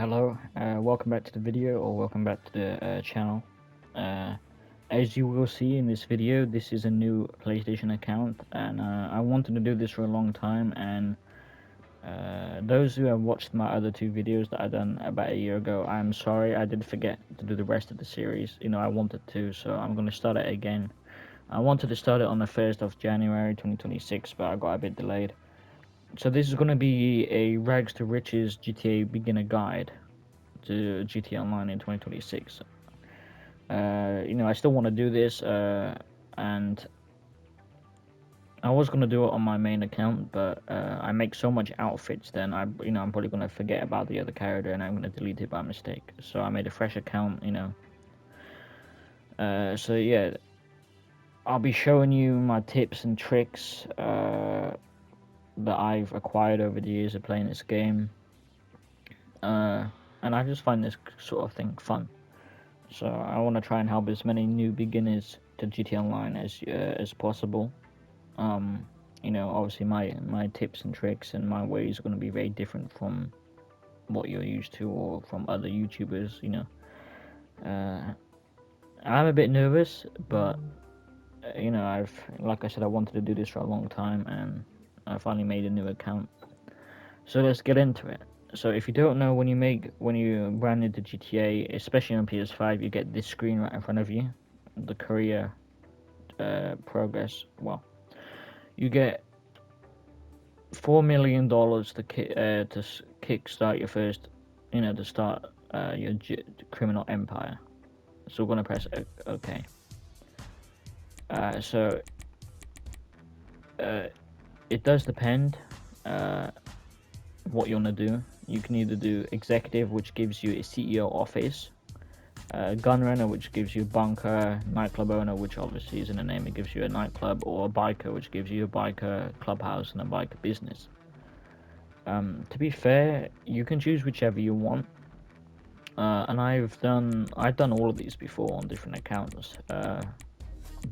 Hello, welcome back to the video, or welcome back to the channel. Uh, as you will see in this video, this is a new PlayStation account, and I wanted to do this for a long time, and those who have watched my other two videos that I done about a year ago, I'm sorry I did forget to do the rest of the series. I wanted to, so I'm going to start it again. I wanted to start it on the 1st of January 2026, but I got a bit delayed. So this is going to be a Rags to Riches GTA beginner guide to GTA Online in 2026. I still want to do this, and I was gonna do it on my main account, but I make so much outfits, then I'm probably gonna forget about the other character, and I'm gonna delete it by mistake. So I made a fresh account, So yeah, I'll be showing you my tips and tricks that I've acquired over the years of playing this game. And I just find this sort of thing fun. So I want to try and help as many new beginners to GTA Online as possible. Obviously my tips and tricks and my ways are going to be very different from what you're used to or from other YouTubers. I'm a bit nervous, but like I said, I wanted to do this for a long time, and I finally made a new account. So let's get into it. So if you don't know, when you brand new to GTA, especially on PS5, you get this screen right in front of you, the career progress. Well, you get $4 million to kickstart your first, to start your criminal empire. So we're gonna press OK. So it does depend what you want to do. You can either do executive, which gives you a CEO office, gun runner, which gives you a bunker, nightclub owner, which obviously is in the name, it gives you a nightclub, or a biker, which gives you a biker clubhouse and a biker business. To be fair, you can choose whichever you want, and I've done all of these before on different accounts, but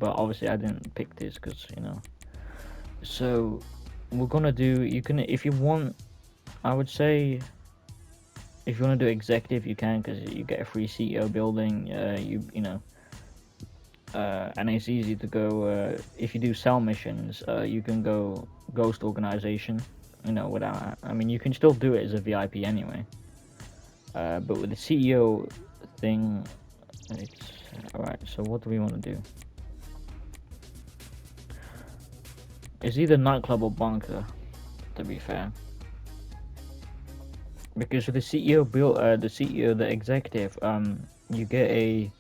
obviously I didn't pick this because So we're gonna do. You can, if you want. I would say, if you want to do executive, you can, because you get a free CEO building. And it's easy to go. If you do sell missions, you can go ghost organization. Without. I mean, you can still do it as a VIP anyway. But with the CEO thing, it's alright. So what do we want to do? It's either nightclub or bunker, to be fair. Because with the CEO the executive, you get a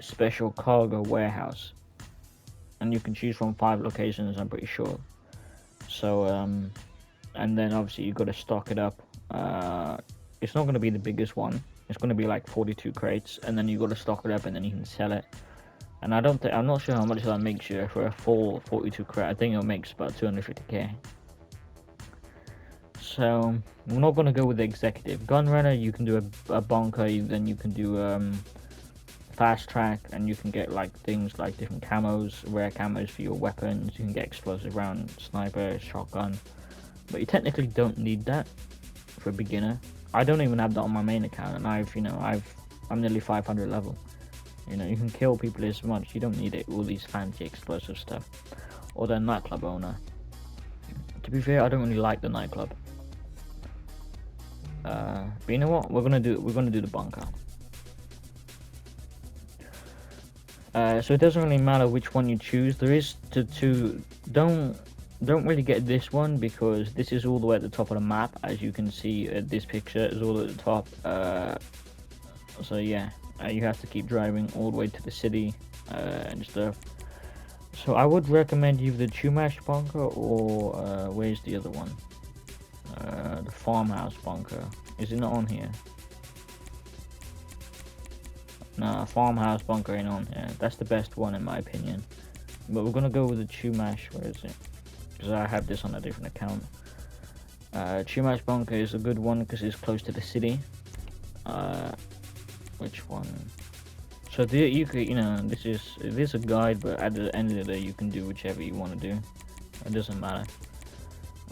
special cargo warehouse, and you can choose from 5 locations, I'm pretty sure. So and then obviously you got to stock it up. It's not going to be the biggest one. It's going to be like 42 crates, and then you got to stock it up, and then you can sell it. And I'm not sure how much that makes you for a full 42 crate. I think it makes about 250k. So we're not gonna go with the executive. Gun runner, you can do a bunker, then you can do fast track, and you can get like things like different camos, rare camos for your weapons. You can get explosive round, sniper, shotgun, but you technically don't need that for a beginner. I don't even have that on my main account, and I'm nearly 500 level. You can kill people as much. You don't need it, all these fancy explosive stuff. Or the nightclub owner. To be fair, I don't really like the nightclub. But you know what? We're gonna do the bunker. So it doesn't really matter which one you choose. There is to don't really get this one, because this is all the way at the top of the map. As you can see, this picture is all at the top. So yeah, you have to keep driving all the way to the city and stuff. So I would recommend either the Chumash bunker or where's the other one? The farmhouse bunker. Is it not on here? Nah, farmhouse bunker ain't on here. That's the best one in my opinion. But we're gonna go with the Chumash. Where is it? Because I have this on a different account. Chumash bunker is a good one because it's close to the city. Which one? So you could, this is a guide, but at the end of the day, you can do whichever you want to do. It doesn't matter.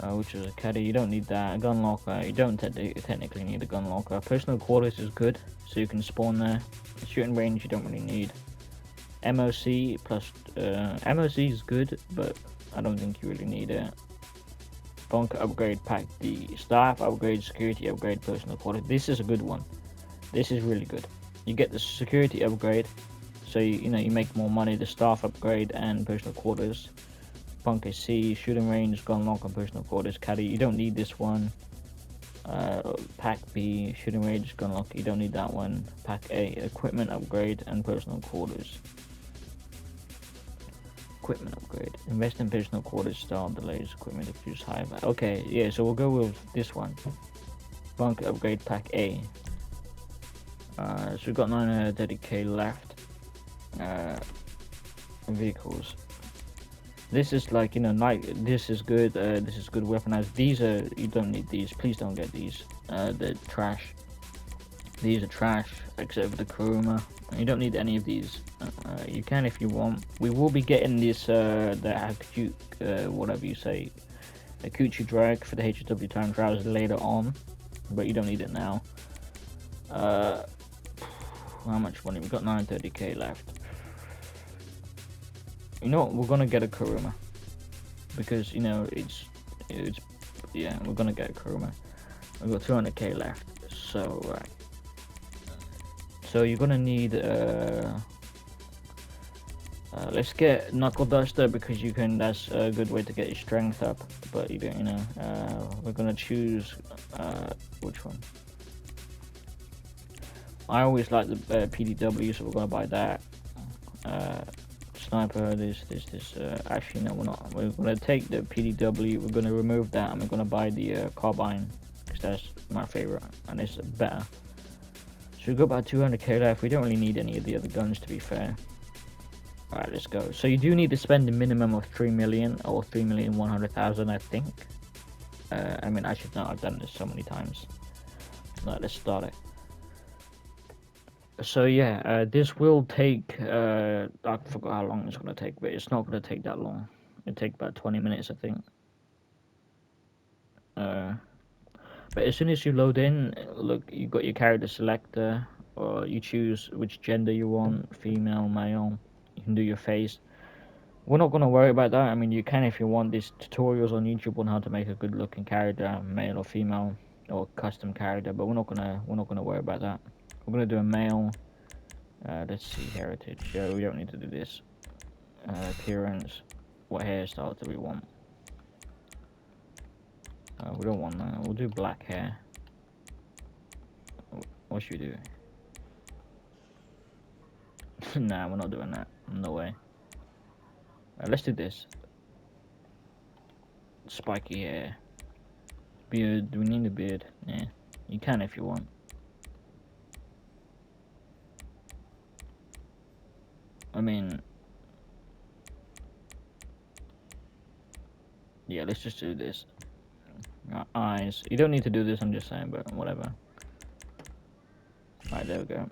which is a caddy. You don't need that. A gun locker, you don't technically need a gun locker. Personal quarters is good, so you can spawn there. Shooting range, you don't really need. MOC plus MOC is good, but I don't think you really need it. Bunker upgrade, pack D, staff upgrade, security upgrade, personal quarters. This is a good one. This is really good. You get the security upgrade, so you know you make more money. The staff upgrade and personal quarters. Bunker C, shooting range, gun lock, and personal quarters. Caddy, you don't need this one. Pack B, shooting range, gun lock, you don't need that one. Pack A, equipment upgrade and personal quarters. Equipment upgrade. Invest in personal quarters, style delays, equipment if use high. Okay, yeah, so we'll go with this one. Bunker upgrade, pack A. So we've got 930k left. Vehicles. This is like, you know, this is good. This is good weaponized. These are, you don't need these. Please don't get these. They're trash. These are trash, except for the Kuruma. You don't need any of these. You can if you want. We will be getting this, the Akuchi, whatever you say, Akuchi drag for the HW time trials later on, but you don't need it now. How much money? We've got 930k left. You know what? We're gonna get a Kuruma because you know it's yeah, we're gonna get a Kuruma. We've got 200k left, so right. So you're gonna need let's get Knuckle Duster because you can. That's a good way to get your strength up. But you don't, you know. We're gonna choose which one. I always like the PDW, so we're gonna buy that. Sniper. This. Actually, no, we're not. We're gonna take the PDW. We're gonna remove that, and we're gonna buy the carbine because that's my favorite and it's better. So we've got about 200k left. We don't really need any of the other guns, to be fair. Alright, let's go. So you do need to spend a minimum of 3 million or 3,100,000, I think. I mean, I should know. I've done this so many times. Right, let's start it. So yeah, this will take, I forgot how long it's going to take, but it's not going to take that long. It'll take about 20 minutes, I think. But as soon as you load in, look, you got your character selector, or you choose which gender you want, female, male. You can do your face. We're not going to worry about that. I mean, you can if you want. These tutorials on YouTube on how to make a good looking character, male or female, or custom character, but we're not gonna worry about that. We're gonna do a male. Let's see, heritage. Yeah, we don't need to do this. Appearance. What hairstyle do we want? We don't want that. We'll do black hair. What should we do? Nah, we're not doing that. No way. Let's do this. Spiky hair. Beard. Do we need a beard? Yeah. You can if you want. I mean... yeah, let's just do this. Eyes. You don't need to do this, I'm just saying, but whatever. Right, there we go.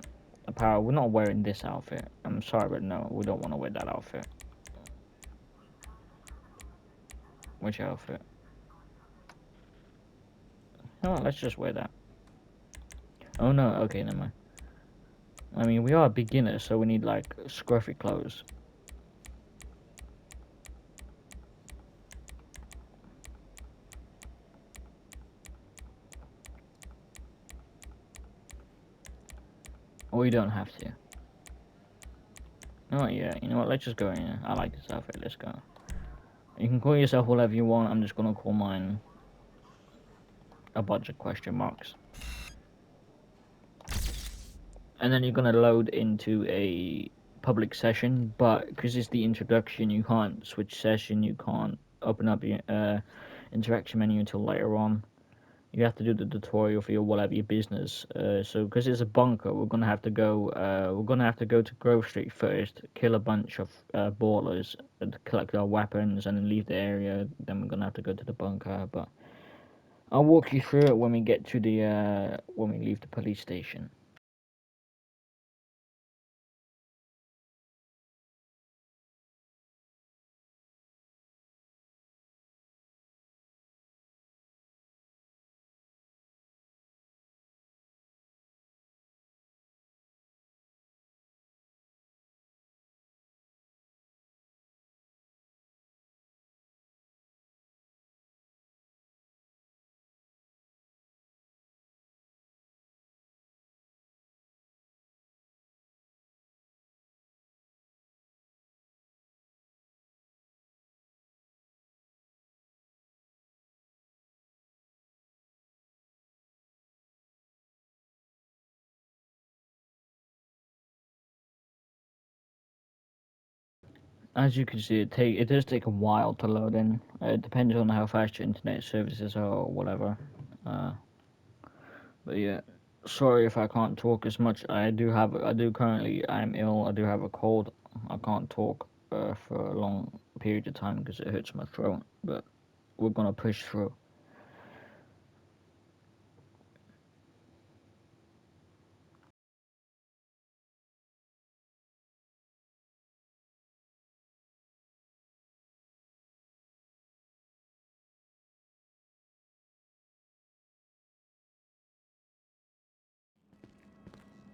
Apparel. We're not wearing this outfit. I'm sorry, but no, we don't want to wear that outfit. Which outfit? No, let's just wear that. Oh no, okay, never mind. I mean, we are beginners, so we need like scruffy clothes. Or you don't have to. Oh yeah, you know what, let's just go in. I like this outfit, let's go. You can call yourself whatever you want, I'm just gonna call mine a bunch of question marks. And then you're gonna load into a public session, but because it's the introduction, you can't switch session, you can't open up your interaction menu until later on. You have to do the tutorial for your whatever your business. So because it's a bunker, we're gonna have to go. To Grove Street first, kill a bunch of ballers, and collect our weapons, and then leave the area. Then we're gonna have to go to the bunker. But I'll walk you through it when we get to the when we leave the police station. As you can see, it does take a while to load in. It depends on how fast your internet services are or whatever. But yeah, sorry if I can't talk as much. I'm ill. I do have a cold. I can't talk for a long period of time because it hurts my throat. But we're gonna push through.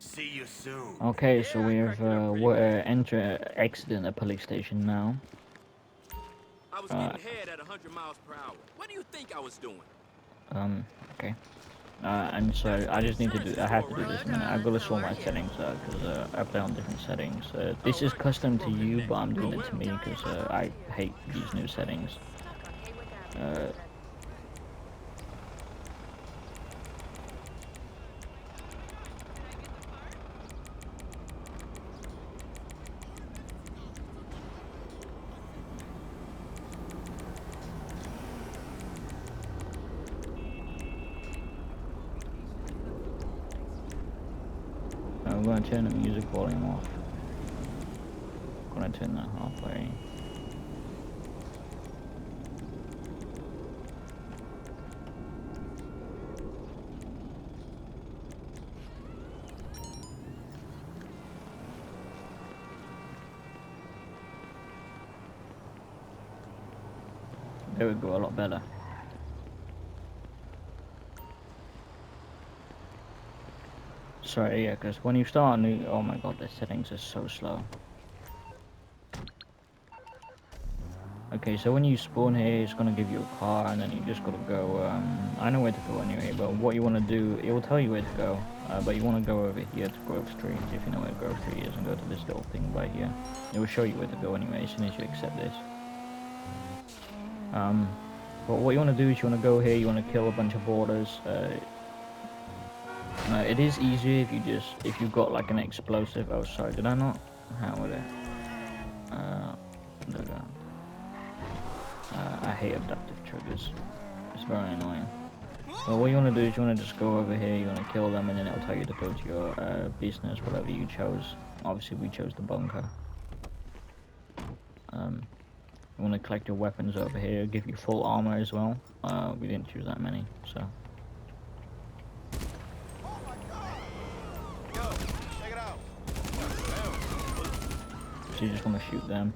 See you soon. Okay, so we have exiting a police station now. I was Uh, getting head at 100 miles per hour. What do you think I was doing? okay. And so I just need to do. I have to do this a minute. I've got to sort my settings out because I play on different settings. This is custom to you, but I'm doing it to me because I hate these new settings. Uh, I'm going to turn the music volume off. I'm going to turn that halfway. There we go, a lot better. Sorry, yeah, because when you start a new... Oh my god, the settings are so slow. Okay, so when you spawn here, it's gonna give you a car, and then you just gotta go, I know where to go anyway, but what you wanna do, it will tell you where to go, but you wanna go over here to Grove Street, if you know where Grove Street is, and go to this little thing right here. It will show you where to go anyway, as soon as you accept this. But what you wanna do is you wanna go here, you wanna kill a bunch of borders. It is easier if you've got like an explosive. Oh, sorry, did I not? How would it? There we go. I hate adaptive triggers. It's very annoying. Well, what you want to do is you want to just go over here, you want to kill them, and then it'll tell you to go to your business, whatever you chose. Obviously, we chose the bunker. You want to collect your weapons over here, give you full armor as well. We didn't choose that many, so. So you just want to shoot them.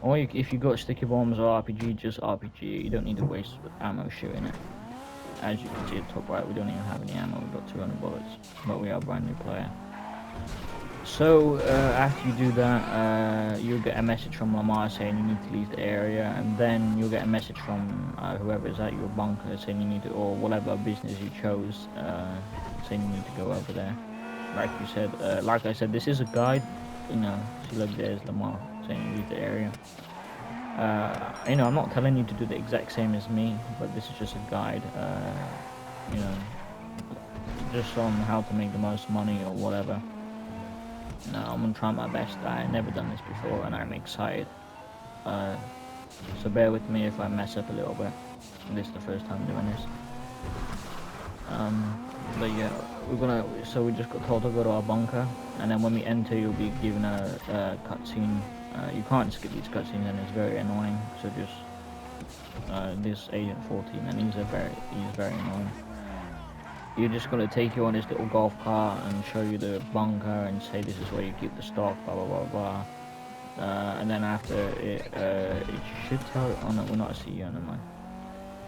Or if you got sticky bombs or RPG, just RPG. You don't need to waste ammo shooting it. As you can see at the top right, we don't even have any ammo. We've got 200 bullets, but we are a brand new player. So after you do that, you'll get a message from Lamar saying you need to leave the area, and then you'll get a message from whoever is at your bunker saying you need to, or whatever business you chose, saying you need to go over there. Like I said, this is a guide. You know, see, like there's Lamar saying you leave the area. You know, I'm not telling you to do the exact same as me, but this is just a guide. You know, just on how to make the most money or whatever. No, I'm gonna try my best. I've never done this before, and I'm excited. So bear with me if I mess up a little bit. This is the first time doing this. But yeah, we just got told to go to our bunker, and then when we enter, you'll be given a cutscene. You can't skip these cutscenes, and it's very annoying. So just this Agent 14, and he's very annoying. You're just gonna take you on this little golf cart and show you the bunker and say this is where you keep the stock, blah blah blah blah. And then after it should tell. Oh no, we're not a CEO, never mind.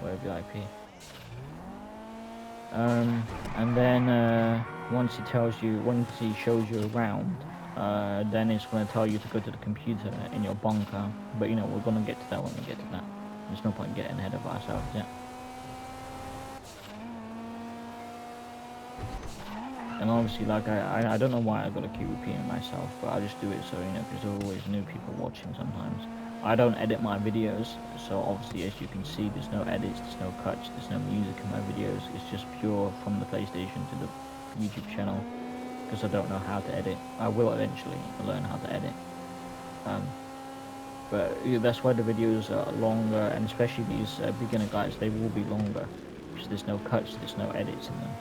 We're VIP. And then once he shows you around, then it's gonna tell you to go to the computer in your bunker. But you know, we're gonna get to that when we get to that. There's no point getting ahead of ourselves yet. And obviously, like, I don't know why I gotta keep repeating myself, but I just do it so, you know, because there are always new people watching sometimes. I don't edit my videos, so obviously, as you can see, there's no edits, there's no cuts, there's no music in my videos. It's just pure from the PlayStation to the YouTube channel, because I don't know how to edit. I will eventually learn how to edit. But yeah, that's why the videos are longer, and especially these beginner guides, they will be longer because there's no cuts, there's no edits in them.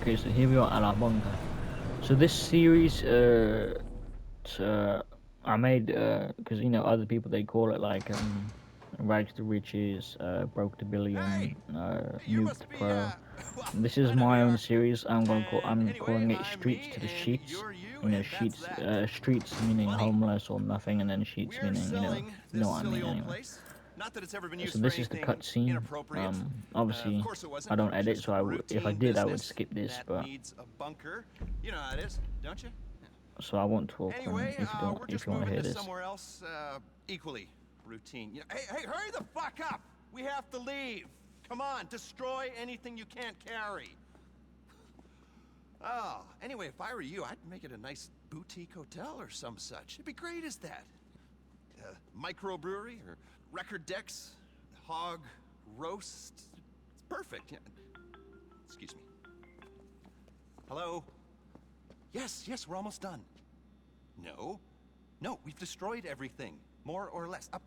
Okay, so here we are at our bunker. So this series, I made, because you know other people they call it like Rags to Riches, Broke to Billion, Noob to Pro. This is my own series. I'm calling it Streetz to the Sheetz. You know, Sheetz, streets meaning homeless or nothing, and then Sheetz meaning you know what I mean anyway. Not that it's ever been used So for this is the anything cutscene. inappropriate. Obviously, Of course it wasn't. I don't edit, Just so if I routine did, I would business skip this. that But needs a bunker. You know how it is, don't you? so I won't talk. Anyway, If you don't, we're if just you want to moving hear to this. somewhere else, equally routine. You know, hey, hurry the fuck up! We have to leave. Come on, destroy anything you can't carry. Oh, anyway, if I were you, I'd make it a nice boutique hotel or some such. It'd be great as that. Microbrewery or record decks, hog roast. It's perfect. Yeah. Excuse me. Hello? Yes, we're almost done. No, we've destroyed everything, more or less. Up.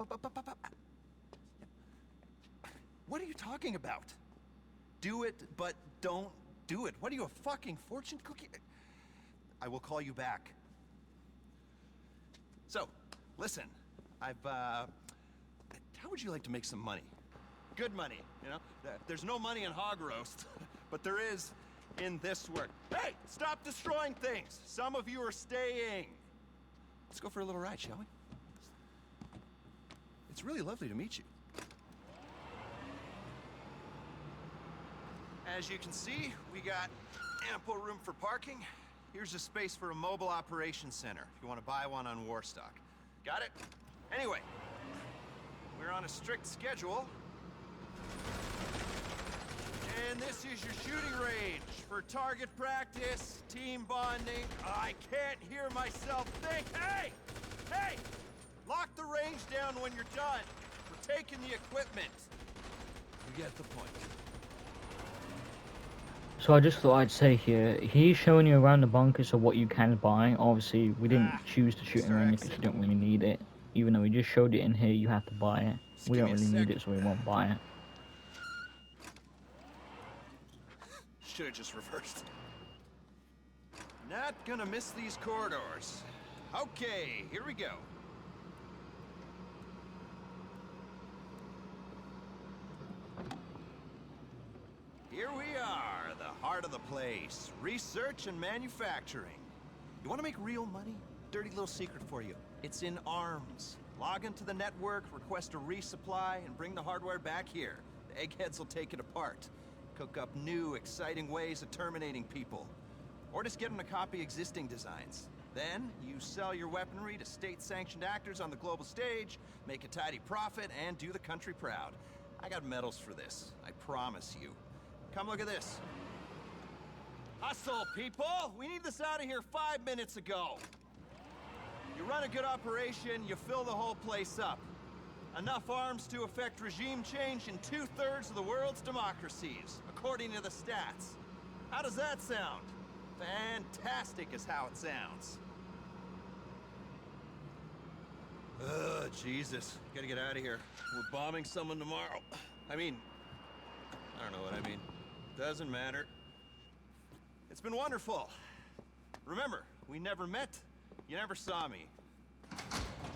What are you talking about? Do it, but don't do it. What are you, a fucking fortune cookie? I will call you back. So, listen, how would you like to make some money? Good money, you know? There's no money in hog roast, but there is in this work. Hey, stop destroying things. Some of you are staying. Let's go for a little ride, shall we? It's really lovely to meet you. As you can see, we got ample room for parking. Here's a space for a mobile operations center if you want to buy one on Warstock. Got it? Anyway, we're on a strict schedule. And this is your shooting range for target practice, team bonding. I can't hear myself think. Hey! Lock the range down when you're done. We're taking the equipment. You get the point. So I just thought I'd say here, he's showing you around the bunker, so what you can buy. Obviously, we didn't choose the shooting range because you don't really need it. Even though we just showed it in here, you have to buy it. We don't really need it, so we won't buy it. Should have just reversed. Not gonna miss these corridors. Okay, here we go. Here we are, the heart of the place. Research and manufacturing. You want to make real money? Dirty little secret for you. It's in arms. Log into the network, request a resupply, and bring the hardware back here. The eggheads will take it apart. Cook up new, exciting ways of terminating people. Or just get them to copy existing designs. Then, you sell your weaponry to state-sanctioned actors on the global stage, make a tidy profit, and do the country proud. I got medals for this, I promise you. Come look at this. Hustle, people! We need this out of here 5 minutes ago. You run a good operation, you fill the whole place up. Enough arms to effect regime change in 2/3 of the world's democracies, according to the stats. How does that sound? Fantastic is how it sounds. Ugh, Jesus. Gotta get out of here. We're bombing someone tomorrow. I don't know what I mean. Doesn't matter. It's been wonderful. Remember, we never met. You never saw me.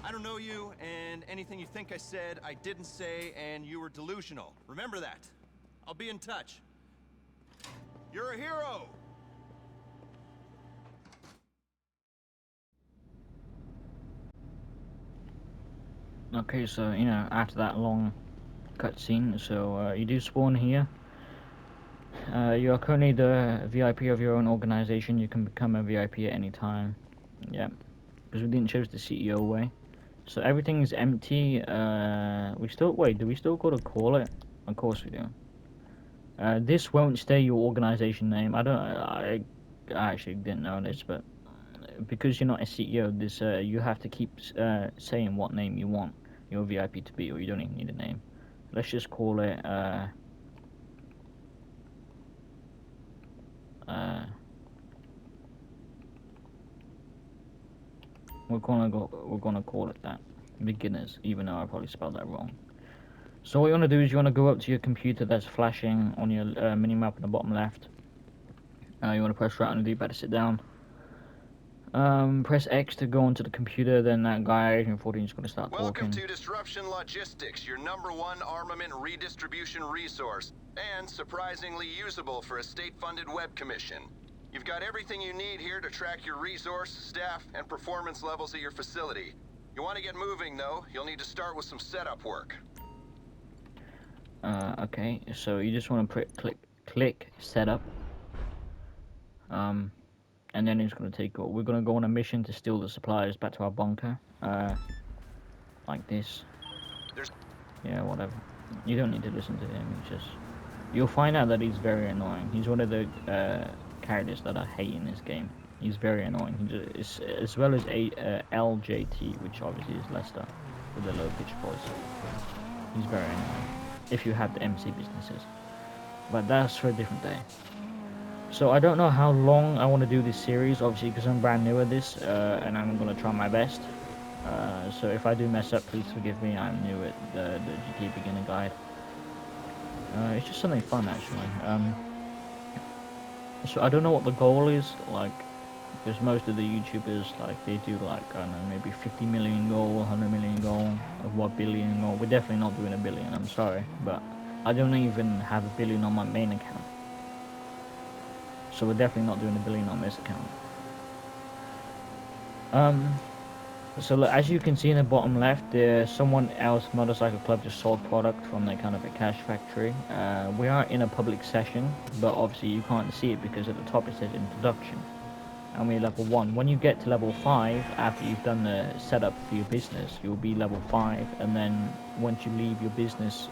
I don't know you, and anything you think I said, I didn't say, and you were delusional. Remember that. I'll be in touch. You're a hero! Okay, so, you know, after that long cutscene, so you do spawn here. You are currently the VIP of your own organization. You can become a VIP at any time. Yeah, because we didn't choose the CEO way. So everything is empty. We still wait. Do we still got to call it? Of course we do. This won't stay your organization name. I actually didn't know this, but because you're not a CEO, this you have to keep saying what name you want your VIP to be, or you don't even need a name. Let's just call it. We're gonna call it that. Beginners, even though I probably spelled that wrong. So what you want to do is you want to go up to your computer that's flashing on your mini-map in the bottom left. You want to press right on the D-pad to sit down. Press X to go onto the computer, then that guy, Agent 14, is going to start Welcome talking. to Disruption Logistics, your #1 armament redistribution resource, and surprisingly usable for a state-funded web commission. You've got everything you need here to track your resource, staff, and performance levels at your facility. You want to get moving, though, you'll need to start with some setup work. Okay, so you just want to click setup. And then it's going to take. We're going to go on a mission to steal the supplies back to our bunker. Like this. Yeah, whatever. You don't need to listen to him. He's just. You'll find out that he's very annoying. He's one of the characters that I hate in this game. He's very annoying. As well as LJT, which obviously is Lester with a low pitched voice. He's very annoying. If you have the MC businesses, but that's for a different day. So I don't know how long I want to do this series, obviously, because I'm brand new at this, and I'm going to try my best. So if I do mess up, please forgive me. I'm new at the GTA Beginner Guide. It's just something fun, actually. So I don't know what the goal is, like, because most of the YouTubers, like, they do, like, I don't know, maybe 50 million goal, 100 million goal, or 1 billion goal. We're definitely not doing a billion, I'm sorry, but I don't even have a billion on my main account. So we're definitely not doing a billion on this account. So look, as you can see in the bottom left, there's someone else motorcycle club just sold product from their kind of a cash factory. We are in a public session, but obviously you can't see it because at the top it says introduction. And we're level 1. When you get to level 5, after you've done the setup for your business, you'll be level 5, and then once you leave your business,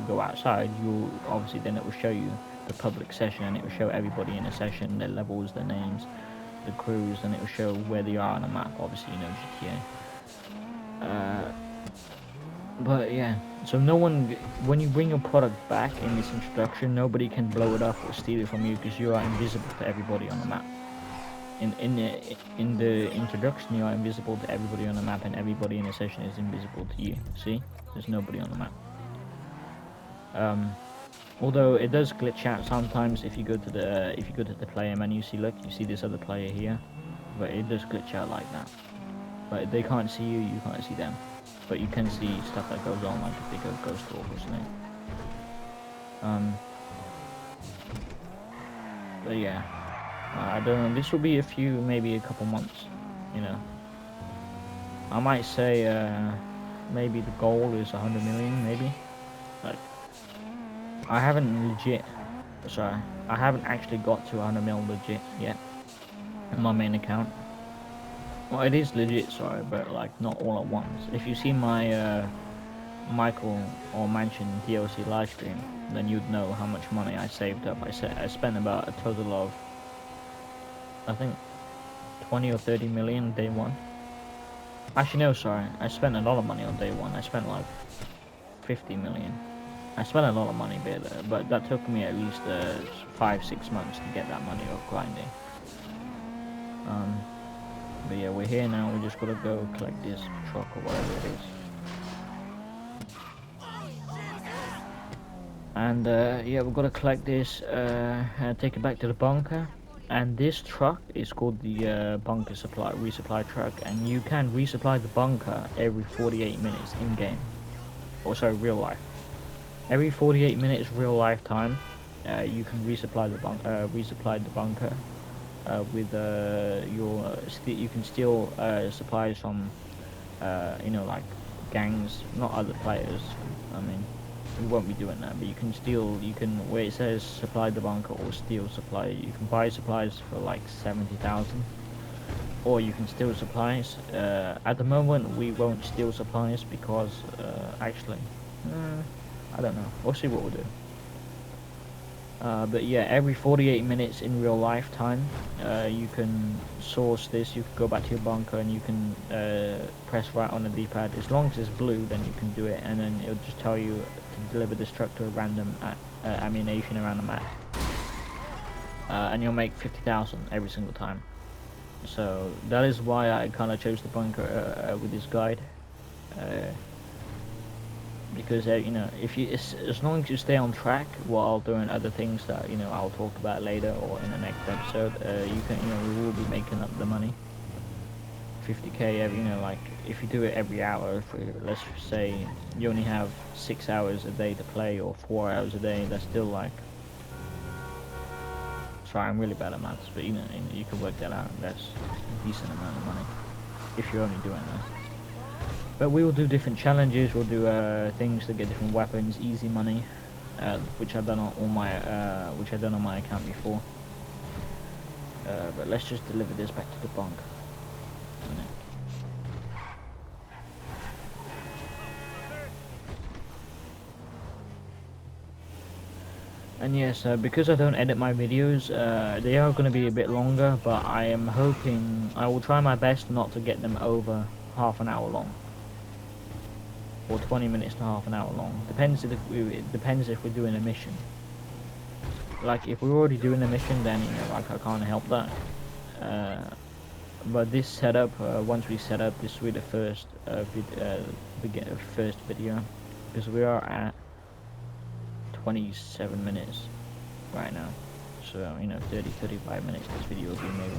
go outside, you'll obviously, then it will show you the public session, and it will show everybody in the session, their levels, their names, the crews, and it will show where they are on the map, obviously, you know, GTA. But yeah, so no one, when you bring your product back in this introduction, nobody can blow it up or steal it from you because you are invisible to everybody on the map. In the introduction, you are invisible to everybody on the map, and everybody in the session is invisible to you. See, there's nobody on the map. Although it does glitch out sometimes if you go to the player menu. Look, you see this other player here, but it does glitch out like that. But they can't see you, you can't see them. But you can see stuff that goes on, like if they go ghost talk or something. But yeah. I don't know, this will be maybe a couple months, you know. I might say, maybe the goal is 100 million, maybe. Like, I haven't actually got to 100 mil legit yet, on my main account. Well, it is legit, sorry, but like, not all at once. If you see my, Michael or Mansion DLC livestream, then you'd know how much money I saved up. I spent about a total of, I think 20 or 30 million day one. Actually no, sorry, I spent a lot of money on day one. I spent like 50 million. I spent a lot of money there, but that took me at least 5-6 months to get that money off grinding. But yeah, we're here now. We just gotta go collect this truck or whatever it is. And yeah, we've got to collect this and take it back to the bunker. And this truck is called the bunker resupply truck, and you can resupply the bunker every 48 minutes in game, or sorry, real life. Every 48 minutes real life time, you can resupply the bunker with you can steal supplies from you know, like gangs, not other players. I mean, we won't be doing that. But you can steal. You can, where it says supply the bunker or steal supply, you can buy supplies for like 70,000, or you can steal supplies. At the moment, we won't steal supplies because actually, I don't know. We'll see what we'll do. But yeah, every 48 minutes in real life time, you can source this. You can go back to your bunker and you can press right on the D-pad. As long as it's blue, then you can do it, and then it'll just tell you to deliver this truck to a random ammunition around the map. And you'll make 50,000 every single time. So that is why I kind of chose the bunker with this guide. Because you know, if you as long as you stay on track while doing other things that, you know, I'll talk about later or in the next episode, you can, you know, we will be making up the money. 50k every, you know, like if you do it every hour, for, let's say you only have 6 hours a day to play or 4 hours a day, that's still like, sorry, I'm really bad at maths, but you know, you can work that out. That's a decent amount of money if you're only doing that. But we will do different challenges. We'll do things to get different weapons, easy money, which I've done on all my which I've done on my account before. But let's just deliver this back to the bunk. And yes, because I don't edit my videos, they are going to be a bit longer, but I am hoping, I will try my best not to get them over half an hour long. Or 20 minutes to half an hour long. Depends if it depends if we're doing a mission. Like if we're already doing a mission, then, you know, like I can't help that. But this setup, once we set up, this will be the first first video, because we are at 27 minutes right now. So, you know, 30-35 minutes this video will be maybe.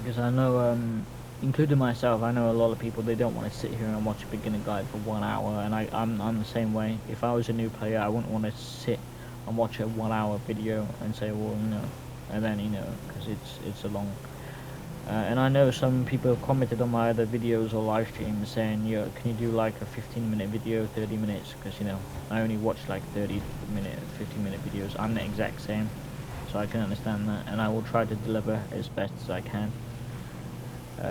Because I know, including myself, I know a lot of people, they don't want to sit here and watch a beginner guide for 1 hour, and I'm the same way. If I was a new player, I wouldn't want to sit and watch a 1 hour video and say, well, you know, and then, you know, because it's a long. And I know some people have commented on my other videos or live streams saying, yo, can you do like a 15-minute video, 30 minutes? Because, you know, I only watch like 30-minute, 15-minute videos. I'm the exact same, so I can understand that, and I will try to deliver as best as I can.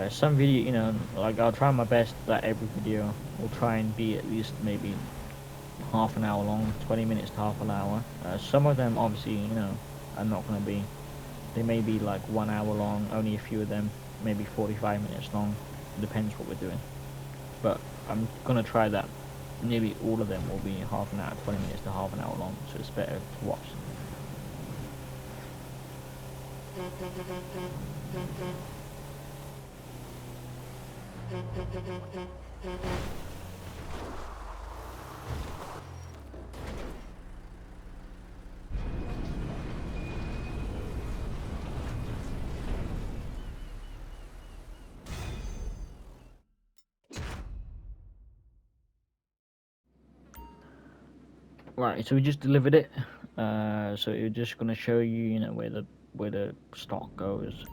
Some video, you know, like I'll try my best that every video will try and be at least maybe half an hour long, 20 minutes to half an hour. Some of them, obviously, you know, are not going to be. They may be like 1 hour long, only a few of them, maybe 45 minutes long. It depends what we're doing. But I'm going to try that. Maybe all of them will be half an hour, 20 minutes to half an hour long, so it's better to watch. Right, so we just delivered it. So it's just gonna show you, you know, where the stock goes.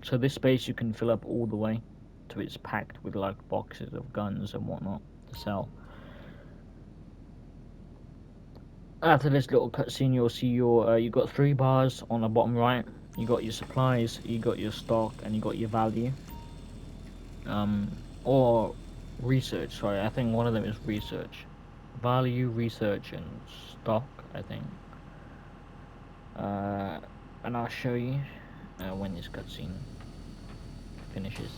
So this space you can fill up all the way to it's packed with like boxes of guns and whatnot to sell. After this little cutscene, you'll see your you got 3 bars on the bottom right. You got your supplies, you got your stock, and you got your value. Or research. Sorry, I think one of them is research. Value, research, and stock, I think. And I'll show you when this cutscene finishes.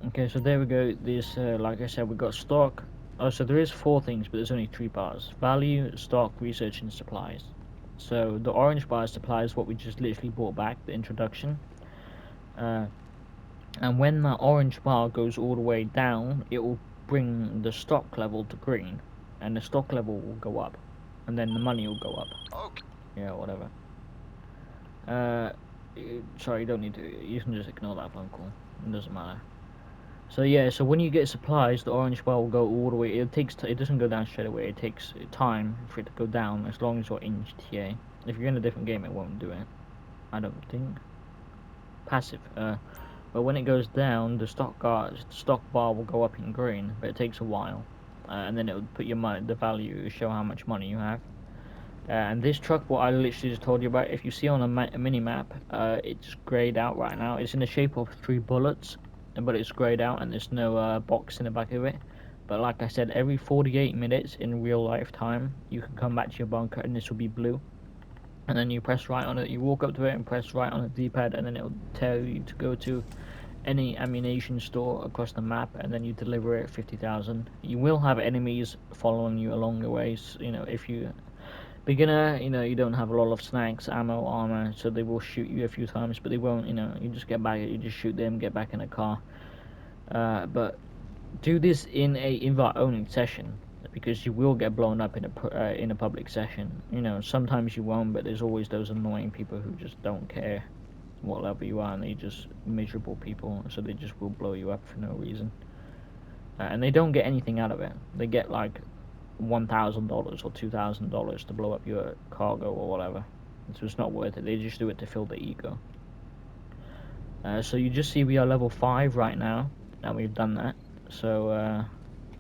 Okay, so there we go. This, like I said, we got stock. Oh, so there is 4 things, but there's only 3 bars. Value, stock, research, and supplies. So the orange bar is supplies, what we just literally brought back, the introduction. And when that orange bar goes all the way down, it will bring the stock level to green, and the stock level will go up, and then the money will go up. Okay. Yeah, whatever. Sorry, you don't need to. You can just ignore that phone call. It doesn't matter. So yeah, so when you get supplies, the orange bar will go all the way. It doesn't go down straight away. It takes time for it to go down as long as you're in GTA. If you're in a different game, it won't do it. I don't think. Passive. But when it goes down, the stock bar will go up in green, but it takes a while, and then it will put your money, the value, show how much money you have. And this truck, what I literally just told you about, if you see on a mini map, it's grayed out right now. It's in the shape of 3 bullets, but it's grayed out and there's no box in the back of it. But like I said, every 48 minutes in real life time, you can come back to your bunker and this will be blue. And then you press right on it, you walk up to it and press right on the D-pad, and then it will tell you to go to any ammunition store across the map, and then you deliver it 50,000. You will have enemies following you along the way, so, you know, if you beginner, you know, you don't have a lot of snacks, ammo, armor, so they will shoot you a few times, but they won't, you know, you just get back, you just shoot them, get back in the car. But do this in a invite-only session, because you will get blown up in a public session. You know, sometimes you won't, but there's always those annoying people who just don't care what level you are, and they're just miserable people, so they just will blow you up for no reason. And they don't get anything out of it. They get like $1,000 or $2,000 to blow up your cargo or whatever. So it's not worth it. They just do it to fill the ego. So you just see we are level 5 right now, and we've done that. So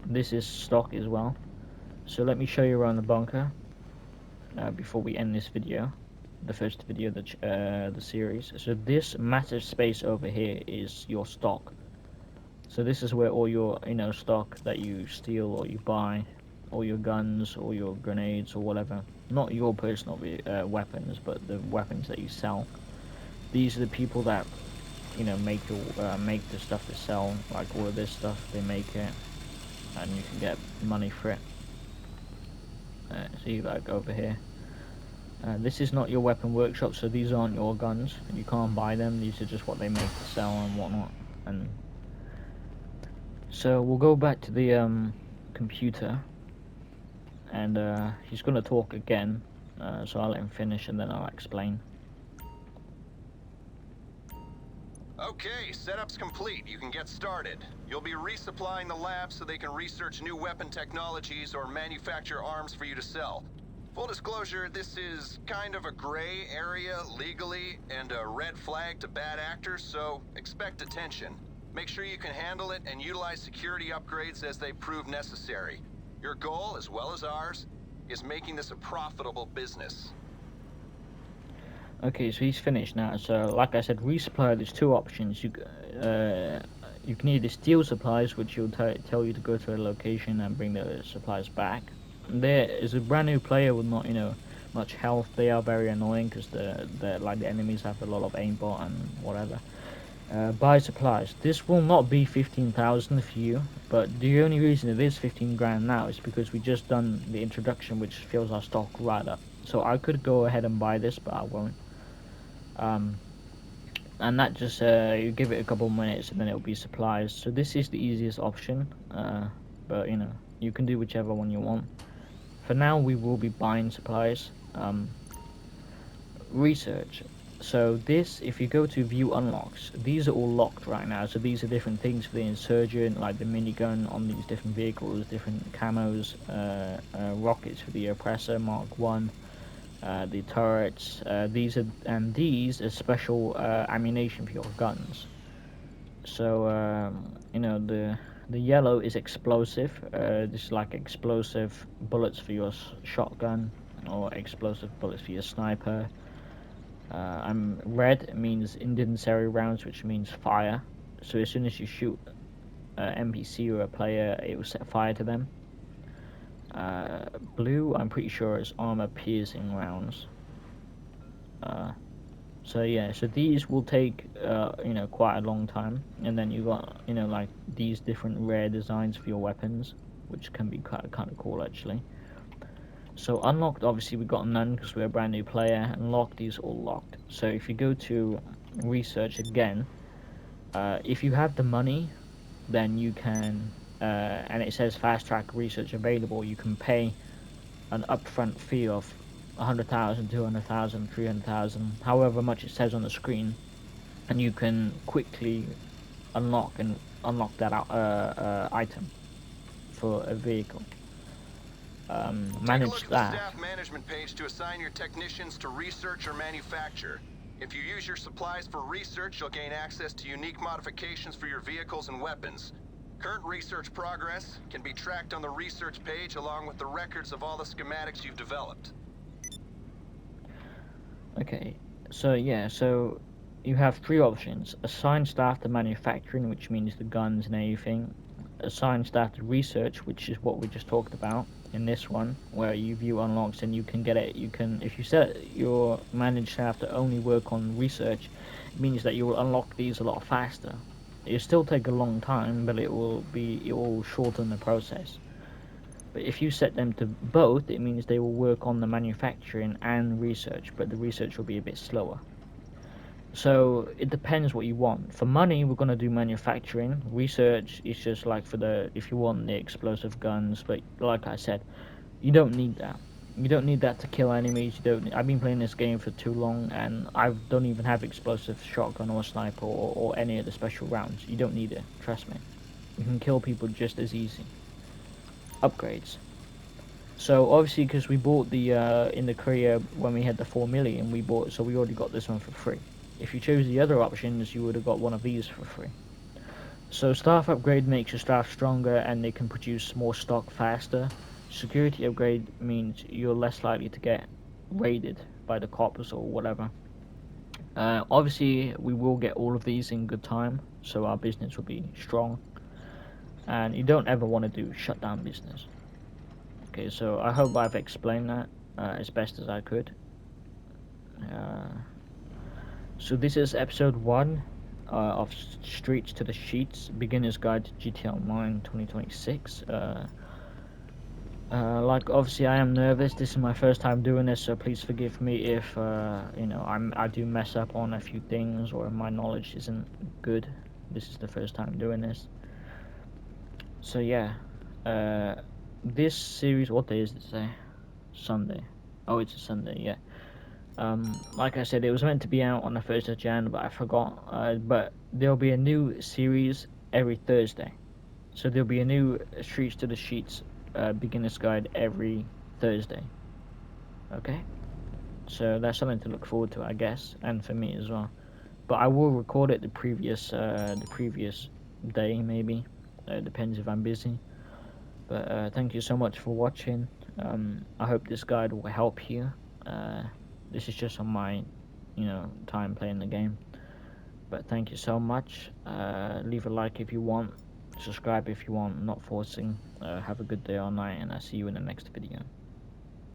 this is stock as well. So let me show you around the bunker before we end this video, the first video of the series. So this massive space over here is your stock. So this is where all your, you know, stock that you steal or you buy, all your guns or your grenades or whatever, not your personal weapons, but the weapons that you sell. These are the people that, you know, make the stuff to sell, like all of this stuff. They make it, and you can get money for it. See, like over here, this is not your weapon workshop, so these aren't your guns. You can't buy them. These are just what they make to sell and whatnot. And so we'll go back to the computer, and he's gonna talk again. So I'll let him finish, and then I'll explain. Okay, setup's complete. You can get started. You'll be resupplying the lab so they can research new weapon technologies or manufacture arms for you to sell. Full disclosure, this is kind of a gray area legally and a red flag to bad actors, so expect attention. Make sure you can handle it and utilize security upgrades as they prove necessary. Your goal, as well as ours, is making this a profitable business. Okay, so he's finished now. So, like I said, resupply, there's 2 options. You can either steal supplies, which will tell you to go to a location and bring the supplies back. There is a brand new player with not, you know, much health. They are very annoying because the enemies have a lot of aimbot and whatever. Buy supplies. This will not be 15,000 for you, but the only reason it is 15 grand now is because we just done the introduction, which fills our stock right up. So I could go ahead and buy this, but I won't. And that just you give it a couple minutes and then it'll be supplies. So this is the easiest option, but you know, you can do whichever one you want. For now we will be buying supplies. Research. So this, if you go to view unlocks, these are all locked right now. So these are different things for the insurgent, like the minigun on these different vehicles, different camos, rockets for the oppressor Mark 1. The turrets, these are special ammunition for your guns. So you know, the yellow is explosive. This is like explosive bullets for your shotgun, or explosive bullets for your sniper. Red means incendiary rounds, which means fire. So as soon as you shoot an NPC or a player, it will set fire to them. Blue, I'm pretty sure, is armor piercing rounds. So yeah, so these will take you know, quite a long time, and then you got, you know, like these different rare designs for your weapons, which can be kind of cool actually. So unlocked, obviously we got none because we're a brand new player, and locked is all locked. So if you go to research again, if you have the money, then you can, and it says fast track research available, you can pay an upfront fee of 100,000, 200,000, 300,000, however much it says on the screen, and you can quickly unlock that item for a vehicle. Take a Manage look at the that. staff management page to assign your technicians to research or manufacture. If you use your supplies for research, you'll gain access to unique modifications for your vehicles and weapons. Current research progress can be tracked on the research page along with the records of all the schematics you've developed. Okay, so yeah, so you have three options. Assign staff to manufacturing, which means the guns and everything. Assign staff to research, which is what we just talked about in this one, where you view unlocks and you can get it. You can, if you set your managed staff to only work on research, it means that you will unlock these a lot faster. It'll still take a long time, but it will shorten the process. But if you set them to both, it means they will work on the manufacturing and research, but the research will be a bit slower. So it depends what you want. For money, we're gonna do manufacturing. Research is just like for if you want the explosive guns, but like I said, you don't need that. You don't need that to kill enemies. I've been playing this game for too long, and I don't even have explosive shotgun or sniper or any of the special rounds. You don't need it. Trust me. You can kill people just as easy. Upgrades. So obviously, because we bought the in the career when we had the 4 million, we already got this one for free. If you chose the other options, you would have got one of these for free. So staff upgrade makes your staff stronger and they can produce more stock faster. Security upgrade means you're less likely to get raided by the cops or whatever. Obviously, we will get all of these in good time, so our business will be strong. And you don't ever want to do shutdown business. Okay, so I hope I've explained that as best as I could. So this is episode 1 of Streetz to the Sheetz, Beginner's Guide to GTA Online 2026. Like, obviously I am nervous. This is my first time doing this, so please forgive me if you know, I do mess up on a few things or my knowledge isn't good. This is the first time doing this. So yeah, this series, what day is it today? Sunday. Oh, it's a Sunday, yeah. Like I said, it was meant to be out on the 1st of Jan, but I forgot. But there'll be a new series every Thursday. So there'll be a new Streetz to the Sheetz beginner's guide every Thursday. Okay? So that's something to look forward to, I guess, and for me as well. But I will record it the previous day, maybe. It depends if I'm busy. But thank you so much for watching. I hope this guide will help you. This is just on my, time playing the game. But thank you so much. Leave a like if you want. Subscribe if you want. Not forcing. Have a good day or night, and I'll see you in the next video.